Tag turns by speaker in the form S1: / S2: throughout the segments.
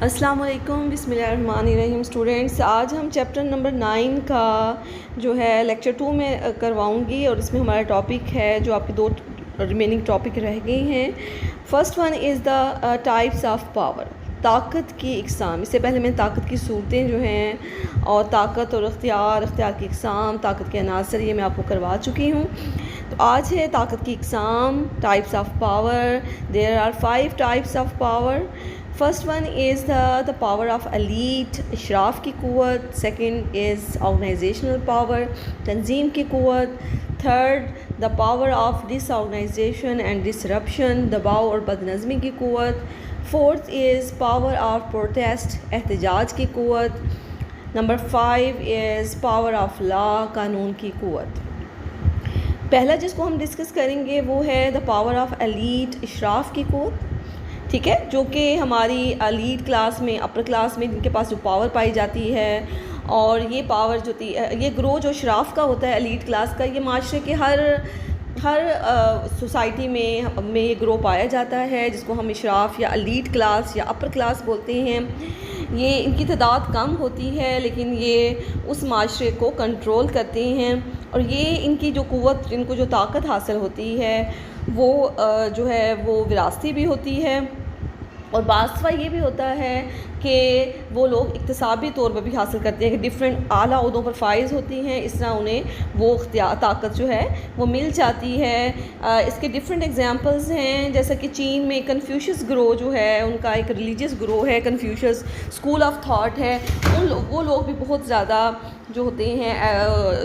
S1: السلام علیکم، بسم اللہ الرحمن الرحیم اسٹوڈنٹس۔ آج ہم چیپٹر نمبر 9 کا جو ہے لیکچر 2 میں کرواؤں گی، اور اس میں ہمارا ٹاپک ہے جو آپ کے دو ریمیننگ ٹاپک رہ گئے ہیں۔ First one is the types of power, طاقت کی اقسام۔ اس سے پہلے میں طاقت کی صورتیں جو ہیں اور طاقت اور اختیار کی اقسام، طاقت کے عناصر، یہ میں آپ کو کروا چکی ہوں۔ تو آج ہے طاقت کی اقسام، types of power. There are 5 types of power. First one is the power of elite, اشراف کی قوت۔ سیکنڈ از آرگنائزیشنل پاور، تنظیم کی قوت۔ Third the power of disorganization and disruption, دباؤ اور بدنظمی کی قوت۔ Fourth is power of protest, احتجاج کی قوت۔ Number 5 is power of law, قانون کی قوت۔ پہلا جس کو ہم ڈسکس کریں گے وہ ہے دا پاور آف ایلیٹ، اشراف کی قوت، ٹھیک ہے، جو کہ ہماری ایلیٹ کلاس میں، اپر کلاس میں جن کے پاس جو پاور پائی جاتی ہے، اور یہ پاور جو یہ گروہ جو اشراف کا ہوتا ہے، ایلیٹ کلاس کا، یہ معاشرے کے ہر سوسائٹی میں یہ گروہ پایا جاتا ہے، جس کو ہم اشراف یا ایلیٹ کلاس یا اپر کلاس بولتے ہیں۔ یہ ان کی تعداد کم ہوتی ہے، لیکن یہ اس معاشرے کو کنٹرول کرتے ہیں، اور یہ ان کی جو قوت، ان کو جو طاقت حاصل ہوتی ہے وہ جو ہے وہ وراثتی بھی ہوتی ہے، اور بعض دفعہ یہ بھی ہوتا ہے کہ وہ لوگ اکتسابی طور پر بھی حاصل کرتے ہیں، کہ ڈفرینٹ اعلیٰ عہدوں پر فائز ہوتی ہیں، اس طرح انہیں وہ طاقت جو ہے وہ مل جاتی ہے۔ اس کے ڈفرینٹ ایگزامپلز ہیں، جیسا کہ چین میں کنفیوشس گروہ جو ہے، ان کا ایک ریلیجیس گروہ ہے، کنفیوشس اسکول آف تھاٹ ہے، وہ لوگ بھی بہت زیادہ جو ہوتے ہیں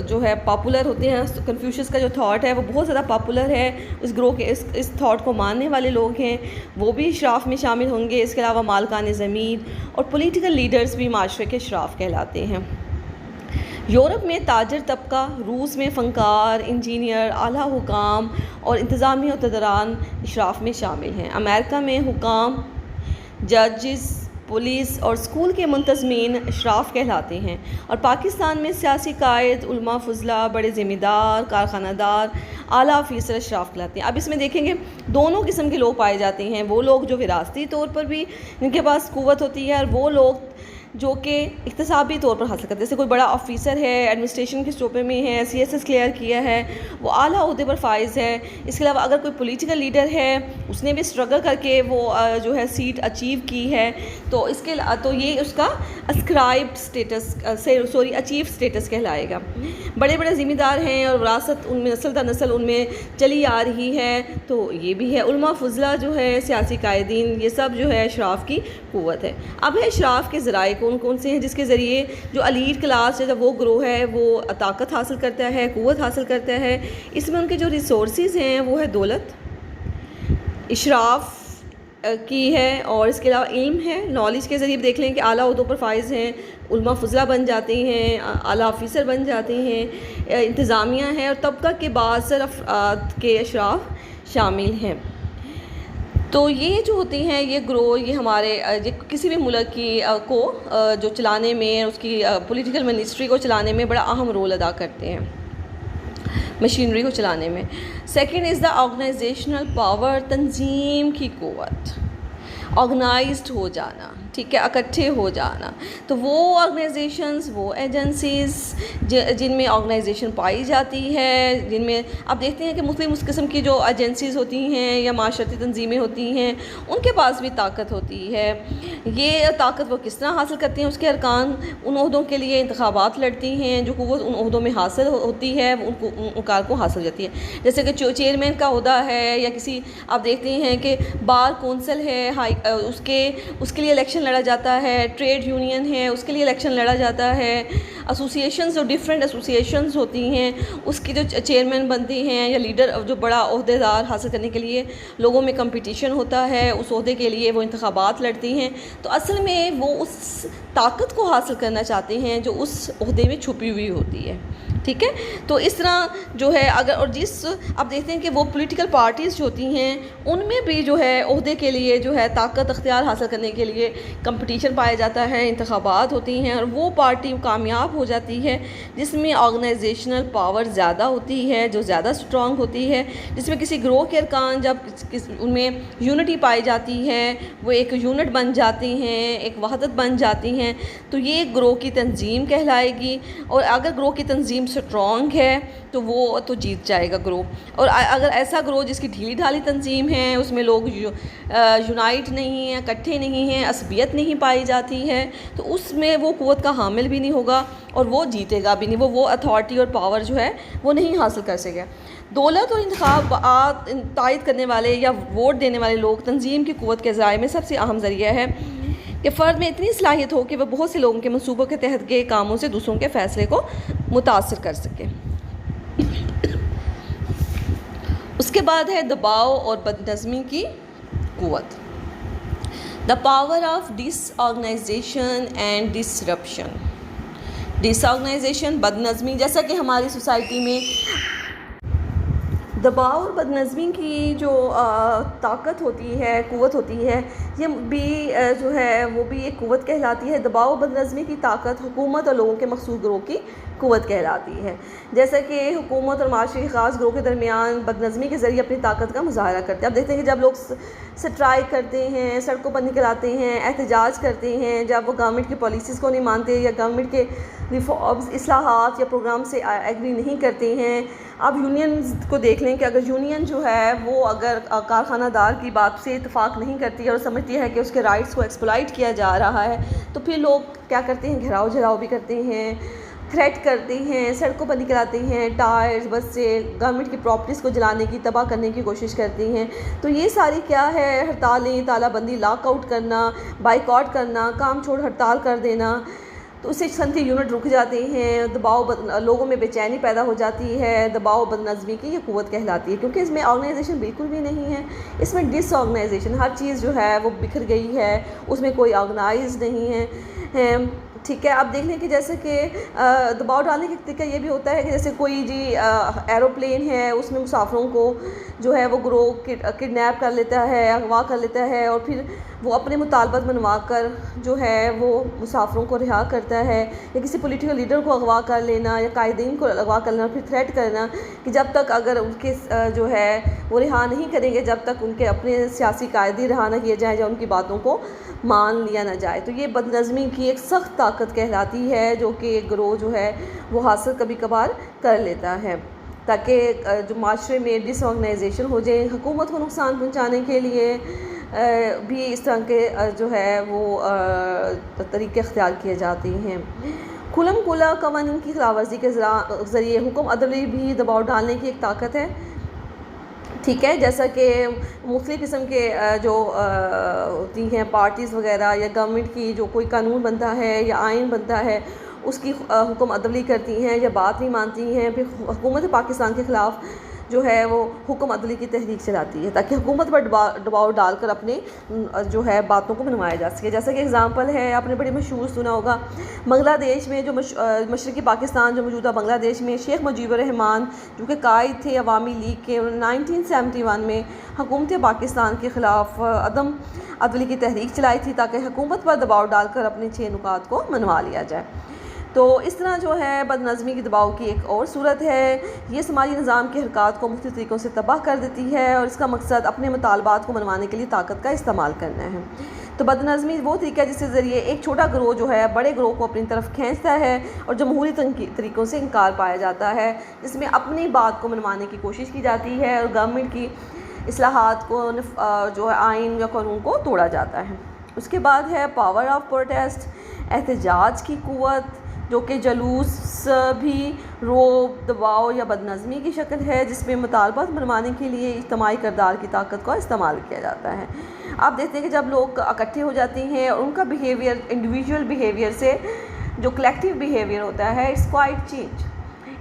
S1: جو ہے پاپولر ہوتے ہیں۔ کنفیوشس کا جو تھاٹ ہے وہ بہت زیادہ پاپولر ہے، اس گروہ کے اس تھاٹ کو ماننے والے لوگ ہیں، وہ بھی اشراف میں شامل ہوں گے۔ اس کے علاوہ مالکان زمین اور پولیٹیکل لیڈرز بھی معاشرے کے اشراف کہلاتے ہیں۔ یورپ میں تاجر طبقہ، روس میں فنکار، انجینئر، اعلیٰ حکام اور انتظامی عہدیداران اشراف میں شامل ہیں۔ امریکہ میں حکام، ججز، پولیس اور اسکول کے منتظمین اشراف کہلاتے ہیں، اور پاکستان میں سیاسی قائد، علماء فضلاء، بڑے ذمہ دار، کارخانہ دار، اعلیٰ افیسر اشراف کہلاتے ہیں۔ اب اس میں دیکھیں گے دونوں قسم کے لوگ پائے جاتے ہیں، وہ لوگ جو وراثتی طور پر بھی جن کے پاس قوت ہوتی ہے، اور وہ لوگ جو کہ اکتسابی طور پر حاصل کرتے ہیں۔ جیسے کوئی بڑا آفیسر ہے، ایڈمنسٹریشن کے شعبے میں ہے، CS کلیئر کیا ہے، وہ اعلیٰ عہدے پر فائز ہے۔ اس کے علاوہ اگر کوئی پولیٹیکل لیڈر ہے، اس نے بھی اسٹرگل کر کے وہ جو ہے سیٹ اچیو کی ہے، تو یہ اس کا اسکرائبڈ اسٹیٹس اچیو اسٹیٹس کہلائے گا۔ بڑے بڑے ذمہ دار ہیں اور وراثت ان میں نسل در نسل ان میں چلی آ رہی ہے، تو یہ بھی ہے۔ علماء فضلاء جو ہے، سیاسی قائدین، یہ سب جو ہے اشراف کی قوت ہے۔ اب ہے اشراف کے ذرائع کون کون سے ہیں جس کے ذریعے جو ایلیٹ کلاس جیسا وہ گروہ ہے وہ طاقت حاصل کرتا ہے، قوت حاصل کرتا ہے۔ اس میں ان کے جو ریسورسز ہیں وہ ہے دولت، اشراف کی ہے، اور اس کے علاوہ علم ہے، نالج کے ذریعے دیکھ لیں کہ اعلیٰ عہدوں پر فائز ہیں، علماء فضلاء بن جاتے ہیں، اعلیٰ آفیسر بن جاتے ہیں، انتظامیہ ہے، اور طبقہ کے بعض افراد کے اشراف شامل ہیں۔ تو یہ جو ہوتی ہیں یہ گروہ، یہ ہمارے کسی بھی ملک کی کو جو چلانے میں، اس کی پولیٹیکل منسٹری کو چلانے میں بڑا اہم رول ادا کرتے ہیں، مشینری کو چلانے میں۔ Second is the organizational power, تنظیم کی قوت، آرگنائزڈ ہو جانا، ٹھیک ہے، اکٹھے ہو جانا۔ تو وہ آرگنائزیشنز، وہ ایجنسیز جن میں آرگنائزیشن پائی جاتی ہے، جن میں آپ دیکھتے ہیں کہ مختلف قسم کی جو ایجنسیز ہوتی ہیں یا معاشرتی تنظیمیں ہوتی ہیں، ان کے پاس بھی طاقت ہوتی ہے۔ یہ طاقت وہ کس طرح حاصل کرتی ہیں؟ اس کے ارکان ان عہدوں کے لیے انتخابات لڑتی ہیں، جو قوت ان عہدوں میں حاصل ہوتی ہے ان کارکوں حاصل ہو جاتی ہے۔ جیسے کہ چیئرمین کا عہدہ ہے، یا کسی آپ دیکھتے ہیں کہ بار کونسل ہے، اس کے لیے الیکشن لڑا جاتا ہے، ٹریڈ یونین ہے، اس کے لیے الیکشن لڑا جاتا ہے، ایسوسیشنز جو ڈفرینٹ ایسوسیشنز ہوتی ہیں اس کی جو چیئرمین بنتی ہیں یا لیڈر جو بڑا عہدے دار حاصل کرنے کے لیے لوگوں میں کمپٹیشن ہوتا ہے، اس عہدے کے لیے وہ انتخابات لڑتی ہیں۔ تو اصل میں وہ اس طاقت کو حاصل کرنا چاہتے ہیں جو اس عہدے میں چھپی ہوئی ہوتی ہے، ٹھیک ہے۔ تو اس طرح جو ہے اور آپ دیکھتے ہیں کہ وہ پولیٹیکل پارٹیز جو ہوتی ہیں ان میں بھی جو ہے عہدے کے لیے جو ہے طاقت اختیار حاصل کرنے کے لیے کمپٹیشن پایا جاتا ہے، انتخابات ہوتی ہیں، اور وہ پارٹی کامیاب ہو جاتی ہے جس میں آرگنائزیشنل پاور زیادہ ہوتی ہے، جو زیادہ اسٹرانگ ہوتی ہے، جس میں کسی گروہ کے ارکان جب ان میں یونٹی پائی جاتی ہے، وہ ایک یونٹ بن جاتے ہیں، ایک وحدت بن جاتی ہیں، تو یہ گروہ کی تنظیم کہلائے گی۔ اور اگر گروہ کی تنظیم اسٹرانگ ہے تو وہ تو جیت جائے گا گروہ، اور اگر ایسا گروہ جس کی ڈھیلی ڈھالی تنظیم ہے، اس میں لوگ یونائٹ نہیں ہیں، اکٹھے نہیں ہیں، عصبیت نہیں پائی جاتی ہے، تو اس میں وہ قوت کا حامل بھی نہیں ہوگا اور وہ جیتے گا بھی نہیں، وہ اتھارٹی اور پاور جو ہے وہ نہیں حاصل کر سکے۔ دولت اور انتخابات تائید کرنے والے یا ووٹ دینے والے لوگ تنظیم کی قوت کے ذرائع میں سب سے اہم ذریعہ ہے کہ فرد میں اتنی صلاحیت ہو کہ وہ بہت سے لوگوں کے منصوبوں کے تحت کے کاموں سے دوسروں کے فیصلے کو متاثر کر سکے۔ اس کے بعد ہے دباؤ اور بد نظمی کی قوت۔ The power of disorganization and disruption. Disorganization, بد نظمی، جیسا کہ ہماری سوسائٹی میں دباؤ اور بد نظمی کی جو طاقت ہوتی ہے، قوت ہوتی ہے، یہ بھی جو ہے وہ بھی ایک قوت کہلاتی ہے۔ دباؤ اور بد نظمی کی طاقت حکومت اور لوگوں کے مخصوص گروہ کی قوت کہلاتی ہے، جیسا کہ حکومت اور معاشرے کے خاص گروہ کے درمیان بد نظمی کے ذریعے اپنی طاقت کا مظاہرہ کرتے ہیں۔ اب دیکھتے ہیں کہ جب لوگ سٹرائک کرتے ہیں، سڑکوں پر نکل آتے ہیں، احتجاج کرتے ہیں، جب وہ گورنمنٹ کی پالیسیز کو نہیں مانتے یا گورنمنٹ کے ریفارمز، اصلاحات یا پروگرام سے ایگری نہیں کرتے ہیں۔ اب یونینز کو دیکھ لیں کہ اگر یونین جو ہے وہ اگر کارخانہ دار کی بات سے اتفاق نہیں کرتی اور سمجھتی ہے کہ اس کے رائٹس کو ایکسپلائٹ کیا جا رہا ہے، تو پھر لوگ کیا کرتے ہیں، گھیراؤ جھراؤ بھی کرتے ہیں، تھریٹ کرتے ہیں، سڑکوں پر نکل آتے ہیں، ٹائرز، بس سے گورنمنٹ کی پراپرٹیز کو جلانے کی، تباہ کرنے کی کوشش کرتے ہیں۔ تو یہ ساری کیا ہے، ہڑتالیں، تالہ بندی، لاک آؤٹ کرنا، بائیکاٹ کرنا، کام چھوڑ ہڑتال کر دینا، تو اس سے صنعتی یونٹ رک جاتے ہیں، دباؤ لوگوں میں بے چینی پیدا ہو جاتی ہے۔ دباؤ بد نظمی کی یہ قوت کہلاتی ہے، کیونکہ اس میں آرگنائزیشن بالکل بھی نہیں ہے، اس میں ڈس آرگنائزیشن، ہر چیز جو ہے وہ بکھر گئی ہے، اس میں کوئی آرگنائز نہیں ہے۔ ٹھیک ہے، اب دیکھ لیں کہ جیسے کہ دباؤ ڈالنے کا طریقہ یہ بھی ہوتا ہے کہ جیسے کوئی ایروپلین ہے، اس میں مسافروں کو جو ہے وہ گروہ کڈنیپ کر لیتا ہے، اغوا کر لیتا ہے، اور پھر وہ اپنے مطالبات منوا کر جو ہے وہ مسافروں کو رہا کرتا ہے، یا کسی پولیٹیکل لیڈر کو اغوا کر لینا یا قائدین کو اغوا کر لینا، پھر تھریٹ کرنا کہ جب تک اگر ان کے جو ہے وہ رہا نہیں کریں گے، جب تک ان کے اپنے سیاسی قائدین رہا نہ کیے جائیں یا ان کی باتوں کو مان لیا نہ جائے۔ تو یہ بد نظمی کی ایک سخت طاقت کہلاتی ہے جو کہ ایک گروہ جو ہے وہ حاصل کبھی کبھار کر لیتا ہے، تاکہ جو معاشرے میں ڈس آرگنائزیشن ہو جائے۔ حکومت کو نقصان پہنچانے کے لیے بھی اس طرح کے جو ہے وہ طریقے اختیار کیے جاتے ہیں۔ کھلم کھلا قوانین کی خلاف ورزی کے ذریعے حکم عدلی بھی دباؤ ڈالنے کی ایک طاقت ہے۔ ٹھیک ہے، جیسا کہ مختلف قسم کے جو ہوتی ہیں پارٹیز وغیرہ یا گورنمنٹ کی جو کوئی قانون بنتا ہے یا آئین بنتا ہے، اس کی حکم عدلی کرتی ہیں یا بات نہیں مانتی ہیں، پھر حکومت پاکستان کے خلاف جو ہے وہ حکم عدلی کی تحریک چلاتی ہے تاکہ حکومت پر دباؤ ڈال کر اپنے جو ہے باتوں کو منوایا جا سکے۔ جیسا کہ اگزامپل ہے، آپ نے بڑی مشہور سنا ہوگا، بنگلہ دیش میں جو مشرقی پاکستان جو موجودہ بنگلہ دیش میں شیخ مجیب الرحمان جو کہ قائد تھے عوامی لیگ کے، 1971 میں حکومت پاکستان کے خلاف عدم عدلی کی تحریک چلائی تھی تاکہ حکومت پر دباؤ ڈال کر اپنے 6 نکات کو منوا لیا جائے۔ تو اس طرح جو ہے بد نظمی کی دباؤ کی ایک اور صورت ہے، یہ سماجی نظام کے حرکات کو مختلف طریقوں سے تباہ کر دیتی ہے، اور اس کا مقصد اپنے مطالبات کو منوانے کے لیے طاقت کا استعمال کرنا ہے۔ تو بد نظمی وہ طریقہ ہے جس کے ذریعے ایک چھوٹا گروہ جو ہے بڑے گروہ کو اپنی طرف کھینچتا ہے اور جمہوری طریقوں سے انکار پایا جاتا ہے، جس میں اپنی بات کو منوانے کی کوشش کی جاتی ہے اور گورنمنٹ کی اصلاحات کو جو ہے آئین یا قانون کو توڑا جاتا ہے۔ اس کے بعد ہے پاور آف پروٹیسٹ، احتجاج کی قوت، جو کہ جلوس بھی روب، دباؤ یا بد نظمی کی شکل ہے، جس میں مطالبات منوانے کے لیے اجتماعی کردار کی طاقت کا استعمال کیا جاتا ہے۔ آپ دیکھتے ہیں کہ جب لوگ اکٹھے ہو جاتے ہیں اور ان کا بیہیویئر انڈیویجول بیہیویئر سے جو کلیکٹیو بیہیویئر ہوتا ہے، it's quite change.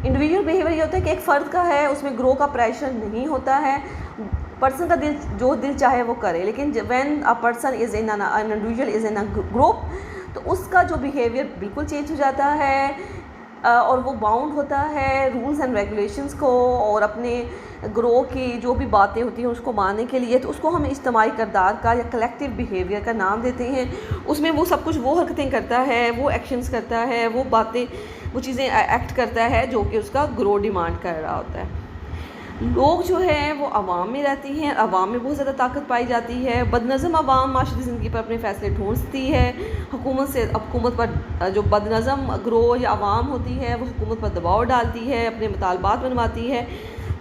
S1: Individual behaviour یہ ہوتا ہے کہ ایک فرد کا ہے، اس میں گروہ کا پریشر نہیں ہوتا ہے، پرسن کا جو دل چاہے وہ کرے، لیکن when a person is in individual is in a group, تو اس کا جو بیہیویئر بالکل چینج ہو جاتا ہے۔ اور وہ باؤنڈ ہوتا ہے رولز اینڈ ریگولیشنز کو اور اپنے گروہ کی جو بھی باتیں ہوتی ہیں اس کو ماننے کے لیے، تو اس کو ہم اجتماعی کردار کا یا کلیکٹیو بیہیویئر کا نام دیتے ہیں۔ اس میں وہ سب کچھ وہ حرکتیں کرتا ہے، وہ ایکشنز کرتا ہے، وہ باتیں، وہ چیزیں ایکٹ کرتا ہے جو کہ اس کا گروہ ڈیمانڈ کر رہا ہوتا ہے۔ لوگ جو ہیں وہ عوام میں رہتی ہیں، عوام میں بہت زیادہ طاقت پائی جاتی ہے۔ بد نظم عوام معاشرتی زندگی پر اپنے فیصلے ڈھونڈتی ہے، حکومت پر جو بد نظم گروہ یا عوام ہوتی ہے وہ حکومت پر دباؤ ڈالتی ہے، اپنے مطالبات منواتی ہے۔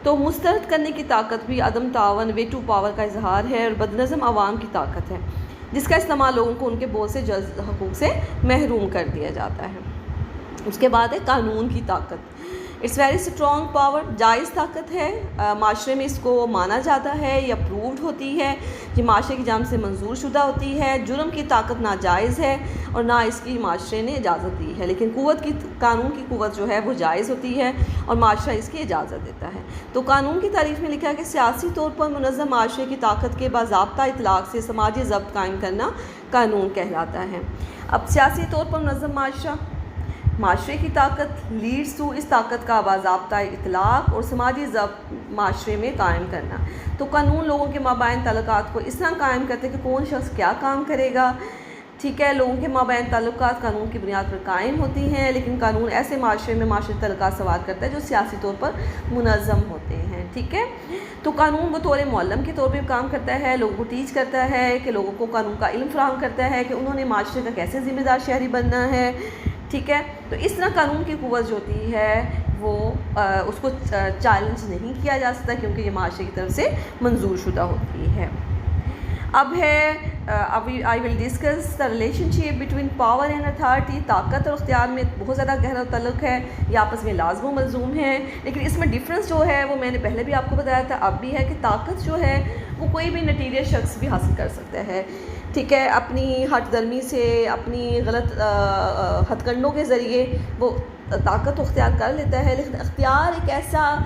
S1: تو مسترد کرنے کی طاقت بھی عدم تعاون، ویٹو پاور کا اظہار ہے، اور بد نظم عوام کی طاقت ہے جس کا استعمال لوگوں کو ان کے بہت سے جائز حقوق سے محروم کر دیا جاتا ہے۔ اس کے بعد ہے قانون کی طاقت۔ اٹس ویری اسٹرانگ پاور، جائز طاقت ہے، معاشرے میں اس کو مانا جاتا ہے یا اپرووڈ ہوتی ہے، یہ معاشرے کی جانب سے منظور شدہ ہوتی ہے۔ جرم کی طاقت ناجائز ہے اور نہ اس کی معاشرے نے اجازت دی ہے، لیکن قانون کی قوت جو ہے وہ جائز ہوتی ہے اور معاشرہ اس کی اجازت دیتا ہے۔ تو قانون کی تعریف میں لکھا ہے کہ سیاسی طور پر منظم معاشرے کی طاقت کے باضابطہ اطلاق سے سماجی ضبط قائم کرنا قانون کہلاتا ہے۔ اب سیاسی طور پر منظم معاشرے کی طاقت لیڈز ٹو اس طاقت کا باضابطہ اطلاق اور سماجی ضبط معاشرے میں قائم کرنا۔ تو قانون لوگوں کے مابین تعلقات کو اس طرح قائم کرتے ہیں کہ کون شخص کیا کام کرے گا، ٹھیک ہے۔ لوگوں کے مابین تعلقات قانون کی بنیاد پر قائم ہوتی ہیں، لیکن قانون ایسے معاشرے میں معاشرتی تعلقات سوار کرتا ہے جو سیاسی طور پر منظم ہوتے ہیں، ٹھیک ہے۔ تو قانون بطور معلم کے طور پہ کام کرتا ہے، لوگوں کو ٹیچ کرتا ہے، کہ لوگوں کو قانون کا علم فراہم کرتا ہے کہ انہوں نے معاشرے کا کیسے ذمہ دار شہری بننا ہے، ٹھیک ہے۔ تو اس طرح قانون کی قوت جو ہوتی ہے وہ اس کو چیلنج نہیں کیا جا سکتا کیونکہ یہ معاشرے کی طرف سے منظور شدہ ہوتی ہے۔ اب I will discuss the relationship between power and authority. طاقت اور اختیار میں بہت زیادہ گہرا تعلق ہے، یہ آپس میں لازم و ملزوم ہیں، لیکن اس میں ڈفرینس جو ہے وہ میں نے پہلے بھی آپ کو بتایا تھا، اب بھی ہے کہ طاقت جو ہے وہ کوئی بھی نٹیریس شخص بھی حاصل کر سکتا ہے، ٹھیک ہے، اپنی ہٹ درمی سے، اپنی غلط ہتھ کنڈوں کے ذریعے وہ طاقت اختیار کر لیتا ہے، لیکن اختیار ایک ایسا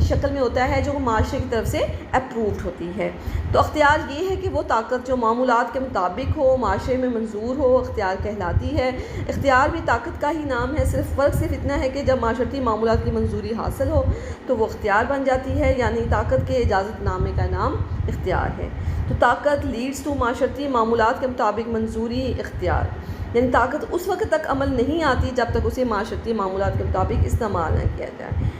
S1: شکل میں ہوتا ہے جو معاشرے کی طرف سے اپرووڈ ہوتی ہے۔ تو اختیار یہ ہے کہ وہ طاقت جو معمولات کے مطابق ہو، معاشرے میں منظور ہو، اختیار کہلاتی ہے۔ اختیار بھی طاقت کا ہی نام ہے، فرق صرف اتنا ہے کہ جب معاشرتی معمولات کی منظوری حاصل ہو تو وہ اختیار بن جاتی ہے، یعنی طاقت کے اجازت نامے کا نام اختیار ہے۔ تو طاقت لیڈز ٹو معاشرتی معمولات کے مطابق منظوری اختیار، یعنی طاقت اس وقت تک عمل نہیں آتی جب تک اسے معاشرتی معمولات کے مطابق استعمال نہ کیا جائے۔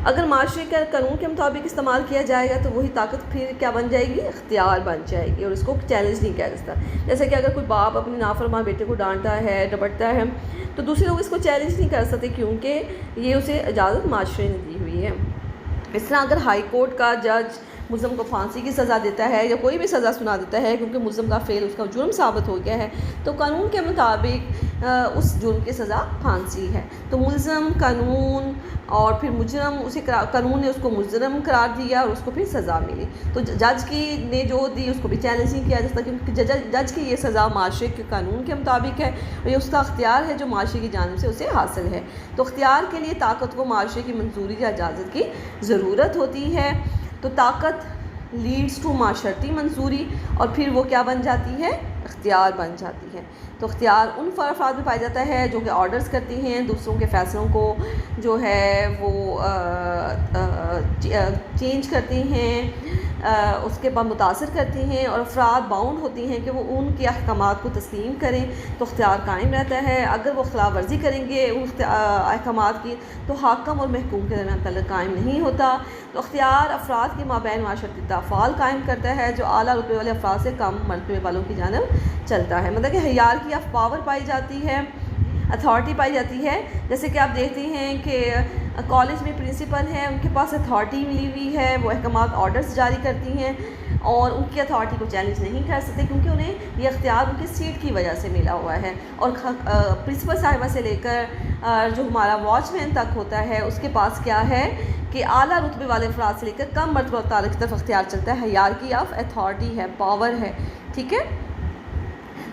S1: اگر معاشرے کے قانون کے مطابق استعمال کیا جائے گا تو وہی طاقت پھر کیا بن جائے گی، اختیار بن جائے گی، اور اس کو چیلنج نہیں کیا جاتا۔ جیسے کہ اگر کوئی باپ اپنے نافرمان بیٹے کو ڈانٹتا ہے، ڈپٹتا ہے، تو دوسرے لوگ اس کو چیلنج نہیں کر سکتے کیونکہ یہ اسے اجازت معاشرے نے دی ہوئی ہے۔ اس طرح اگر ہائی کورٹ کا جج ملزم کو پھانسی کی سزا دیتا ہے یا کوئی بھی سزا سنا دیتا ہے کیونکہ ملزم کا فعل اس کا جرم ثابت ہو گیا ہے، تو قانون کے مطابق اس جرم کی سزا پھانسی ہے۔ تو ملزم، قانون اور پھر مجرم، قانون نے اس کو مجرم قرار دیا اور اس کو پھر سزا ملی۔ تو جج کی نے جو دی اس کو بھی چیلنج نہیں کیا جا سکتا کیونکہ جج کی یہ سزا معاشرے کے قانون کے مطابق ہے اور یہ اس کا اختیار ہے جو معاشرے کی جانب سے اسے حاصل ہے۔ تو اختیار کے لیے طاقت کو معاشرے کی منظوری یا اجازت کی ضرورت ہوتی ہے۔ تو طاقت لیڈز ٹو معاشرتی منظوری اور پھر وہ کیا بن جاتی ہے، اختیار بن جاتی ہے۔ تو اختیار ان افراد میں پایا جاتا ہے جو کہ آرڈرز کرتی ہیں، دوسروں کے فیصلوں کو جو ہے وہ چینج کرتی ہیں، اس کے بعد متاثر کرتی ہیں، اور افراد باؤنڈ ہوتی ہیں کہ وہ ان کے احکامات کو تسلیم کریں، تو اختیار قائم رہتا ہے۔ اگر وہ خلاف ورزی کریں گے ان احکامات کی تو حاکم اور محکوم کے درمیان تعلق قائم نہیں ہوتا۔ تو اختیار افراد کے مابین معاشرتی تفاعل قائم کرتا ہے جو اعلیٰ رتبے والے افراد سے کم مرتبے والوں کی جانب چلتا ہے، مطلب کہ ہیرارکی آف پاور پائی جاتی ہے، اتھارٹی پائی جاتی ہے۔ جیسے کہ آپ دیکھتے ہیں کہ کالج میں پرنسپل ہیں، ان کے پاس اتھارٹی ملی ہوئی ہے، وہ احکامات آرڈرز جاری کرتی ہیں اور ان کی اتھارٹی کو چیلنج نہیں کر سکتے کیونکہ انہیں یہ اختیار ان کی سیٹ کی وجہ سے ملا ہوا ہے۔ اور پرنسپل صاحبہ سے لے کر جو ہمارا واچ مین تک ہوتا ہے اس کے پاس کیا ہے کہ اعلیٰ رتبے والے افراد سے لے کر کم مرتبہ تعلق کی طرف اختیار چلتا ہے، ہیرارکی آف اتھارٹی ہے، پاور ہے، ٹھیک ہے۔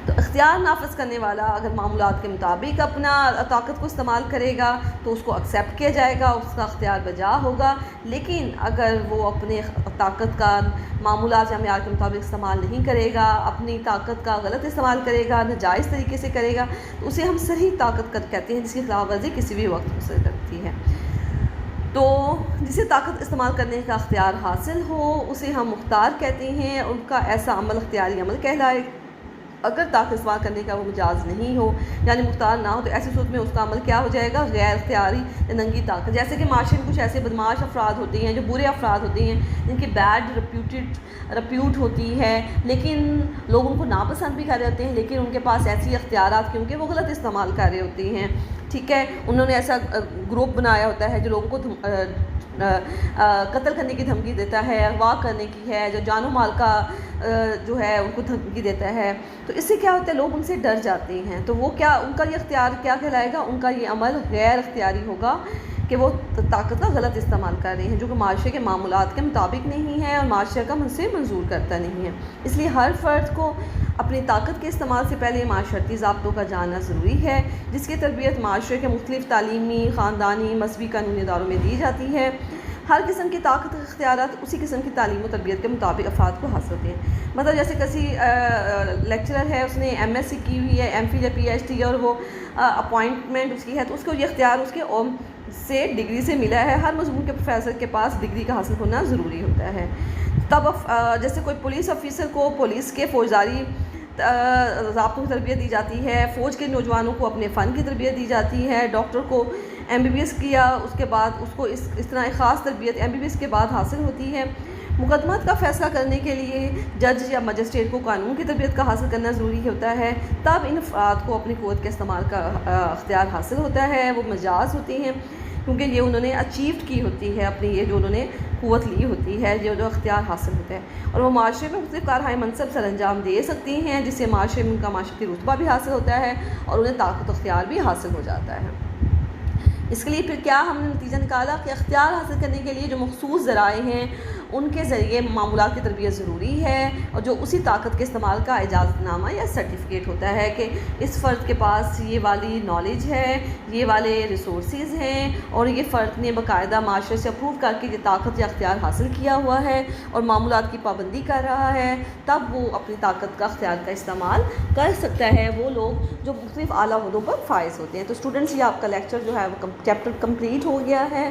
S1: تو اختیار نافذ کرنے والا اگر معمولات کے مطابق اپنا طاقت کو استعمال کرے گا تو اس کو ایکسیپٹ کیا جائے گا، اس کا اختیار بجا ہوگا، لیکن اگر وہ اپنے طاقت کا معمولات یا معیار کے مطابق استعمال نہیں کرے گا، اپنی طاقت کا غلط استعمال کرے گا، ناجائز طریقے سے کرے گا، تو اسے ہم صحیح طاقت کہتے ہیں، جس کی خلاف ورزی کسی بھی وقت ہو سکتی ہے۔ تو جسے طاقت استعمال کرنے کا اختیار حاصل ہو اسے ہم مختار کہتے ہیں، ان کا ایسا عمل اختیاری عمل کہلائے۔ اگر طاقت استعمال کرنے کا وہ مجاز نہیں ہو یعنی مختار نہ ہو تو ایسی صورت میں اس کا عمل کیا ہو جائے گا؟ غیر اختیاری یا ننگی طاقت۔ جیسے کہ معاشرے میں کچھ ایسے بدماش افراد ہوتے ہیں جو برے افراد ہوتے ہیں، جن کی بیڈ رپیوٹ ہوتی ہے، لیکن لوگ ان کو ناپسند بھی کر رہے ہوتے ہیں، لیکن ان کے پاس ایسی اختیارات کیونکہ وہ غلط استعمال کر رہے ہوتے ہیں، ٹھیک ہے، انہوں نے ایسا گروپ بنایا ہوتا ہے جو لوگوں کو قتل کرنے کی دھمکی دیتا ہے، اغوا کرنے کی ہے، جو جان و مال کا جو ہے ان کو دھمکی دیتا ہے، تو اس سے کیا ہوتا ہے لوگ ان سے ڈر جاتے ہیں، تو وہ کیا ان کا یہ اختیار کیا کہلائے گا؟ ان کا یہ عمل غیر اختیاری ہوگا کہ وہ طاقت کا غلط استعمال کر رہے ہیں جو کہ معاشرے کے معمولات کے مطابق نہیں ہے اور معاشرے کا سے منظور کرتا نہیں ہے۔ اس لیے ہر فرد کو اپنی طاقت کے استعمال سے پہلے معاشرتی ضابطوں کا جاننا ضروری ہے، جس کی تربیت معاشرے کے مختلف تعلیمی، خاندانی، مذہبی، قانونی اداروں میں دی جاتی ہے۔ ہر قسم کی طاقت کے اختیارات اسی قسم کی تعلیم و تربیت کے مطابق افراد کو حاصل ہوتے ہیں۔ مطلب جیسے کسی لیکچرر ہے، اس نے ایم ایس سی کی ہوئی ہے، ایم فل یا پی ایچ ڈی، اور وہ اپوائنٹمنٹ اس کی ہے، تو اس کو یہ اختیار اس کے سے ڈگری سے ملا ہے۔ ہر مضمون کے پروفیسر کے پاس ڈگری کا حاصل ہونا ضروری ہوتا ہے۔ تب جیسے کوئی پولیس آفیسر کو پولیس کے فوجداری ضابطوں کی تربیت دی جاتی ہے، فوج کے نوجوانوں کو اپنے فن کی تربیت دی جاتی ہے، ڈاکٹر کو ایم بی بی ایس کیا اس کے بعد اس کو اس طرح ایک خاص تربیت ایم بی بی ایس کے بعد حاصل ہوتی ہے۔ مقدمات کا فیصلہ کرنے کے لیے جج یا مجسٹریٹ کو قانون کی تربیت کا حاصل کرنا ضروری ہوتا ہے، تب ان افراد کو اپنی قوت کے استعمال کا اختیار حاصل ہوتا ہے۔ وہ مجاز ہوتی ہیں کیونکہ یہ انہوں نے اچیوڈ کی ہوتی ہے، اپنی یہ جو انہوں نے قوت لی ہوتی ہے، جو اختیار حاصل ہوتا ہے، اور وہ معاشرے میں مختلف کارہائے منصب سر انجام دے سکتی ہیں، جس سے معاشرے میں ان کا معاشرتی رتبہ بھی حاصل ہوتا ہے اور انہیں طاقت و اختیار بھی حاصل ہو جاتا ہے۔ اس کے لیے پھر کیا ہم نے نتیجہ نکالا کہ اختیار حاصل کرنے کے لیے جو مخصوص ذرائع ہیں ان کے ذریعے معمولات کی تربیت ضروری ہے، اور جو اسی طاقت کے استعمال کا اجازت نامہ یا سرٹیفکیٹ ہوتا ہے کہ اس فرد کے پاس یہ والی نالج ہے، یہ والے ریسورسز ہیں، اور یہ فرد نے باقاعدہ معاشرے سے اپروو کر کے یہ طاقت یا اختیار حاصل کیا ہوا ہے اور معمولات کی پابندی کر رہا ہے، تب وہ اپنی طاقت کا اختیار کا استعمال کر سکتا ہے۔ وہ لوگ جو مختلف اعلیٰ عہدوں پر فائز ہوتے ہیں۔ تو اسٹوڈنٹس یہ آپ کا لیکچر جو ہے وہ چیپٹر کمپلیٹ ہو گیا ہے۔